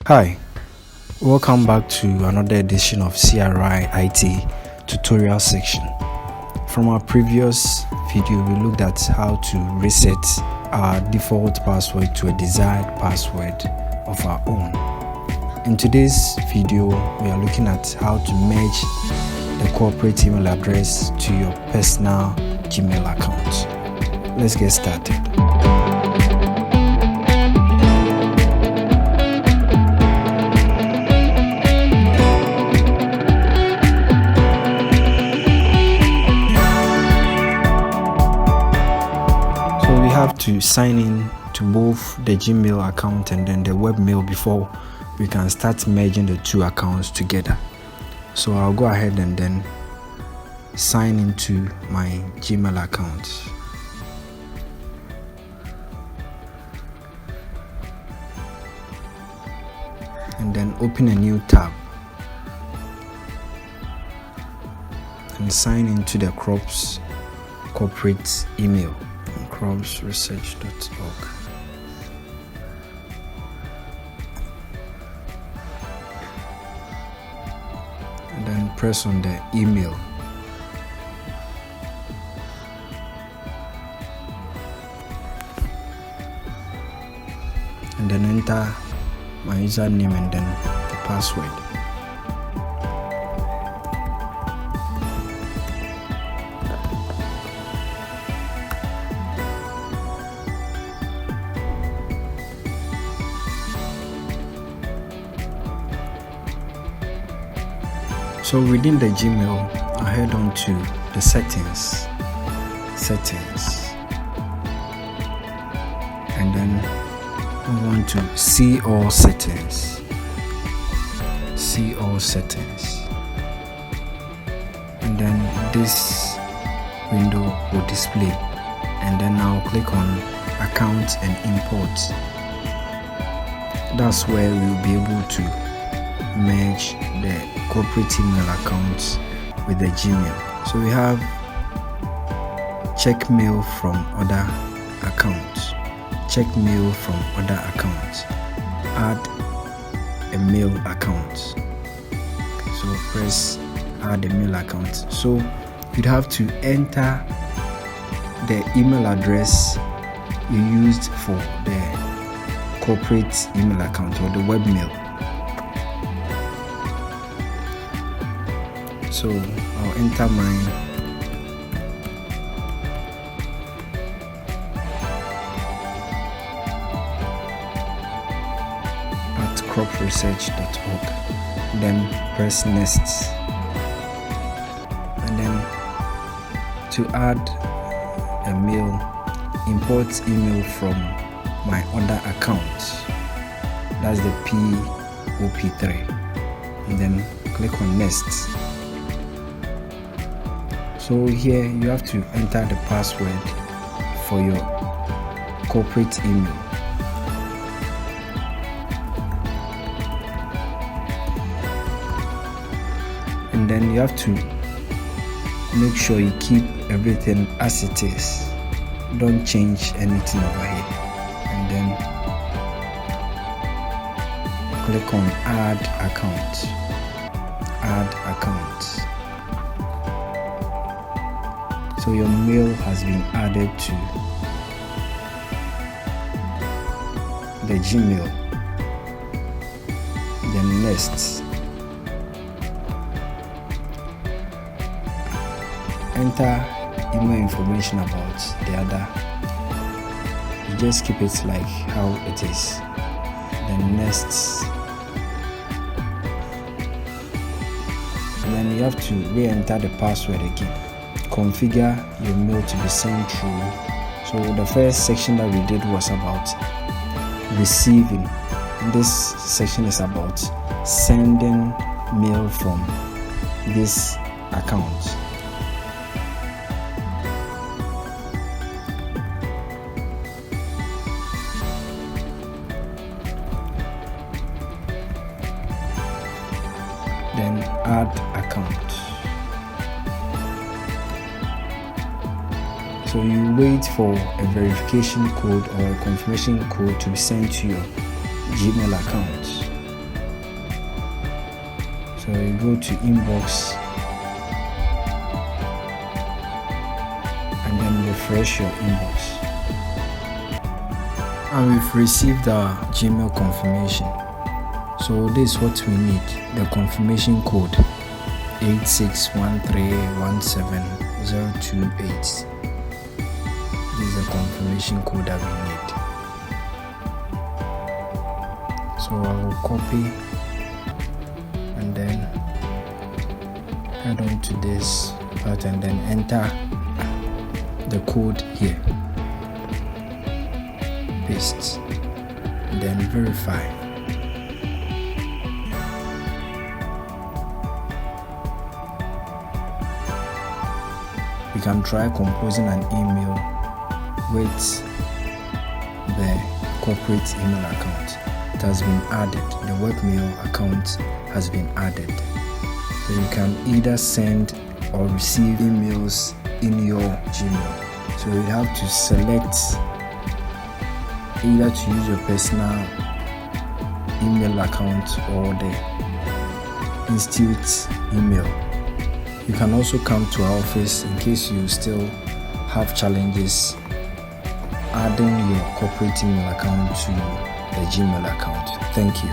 Hi, welcome back to another edition of CRI IT tutorial section. From our previous video, we looked at how to reset our default password to a desired password of our own. In today's video, we are looking at how to merge the corporate email address to your personal Gmail account. Let's get started. Have to sign in to both the Gmail account and then the Webmail before we can start merging the two accounts together. So I'll go ahead and then sign into my Gmail account. And then open a new tab and sign into the corporate email. CSIR-CRI. And then press on the email. And then enter my username and then the password. So within the Gmail, I head on to the settings, and then move on to see all settings, and then this window will display, and then I'll click on account and import. That's where we'll be able to merge the corporate email accounts with the Gmail. So we have check mail from other accounts, add a mail account. So press add a mail account. So you'd have to enter the email address you used for the corporate email account or the webmail. So I'll enter mine at cropresearch.org. Then press next. And then to add a mail, import email from my other account. That's the POP3. And then click on next. So here you have to enter the password for your corporate email. And then you have to make sure you keep everything as it is. Don't change anything over here. And then click on add account. So your mail has been added to the Gmail. Then next, enter email information about the other. You just keep it like how it is. Then next, and then you have to re-enter the password again. Configure your mail to be sent through. So the first section that we did was about receiving. And this section is about sending mail from this account. Then add account. So you wait for a verification code or a confirmation code to be sent to your Gmail account. So you go to inbox and then refresh your inbox. And we've received our Gmail confirmation. So this is what we need: the confirmation code 861317028. This is the confirmation code that we need. So I will copy and then head on to this part and then enter the code here. Paste, then verify. You can try composing an email with the corporate email account. It has been added. The Webmail account has been added. So you can either send or receive emails in your Gmail. So you have to select either to use your personal email account or the institute email. You can also come to our office in case you still have challenges adding your corporate email account to the Gmail account. Thank you.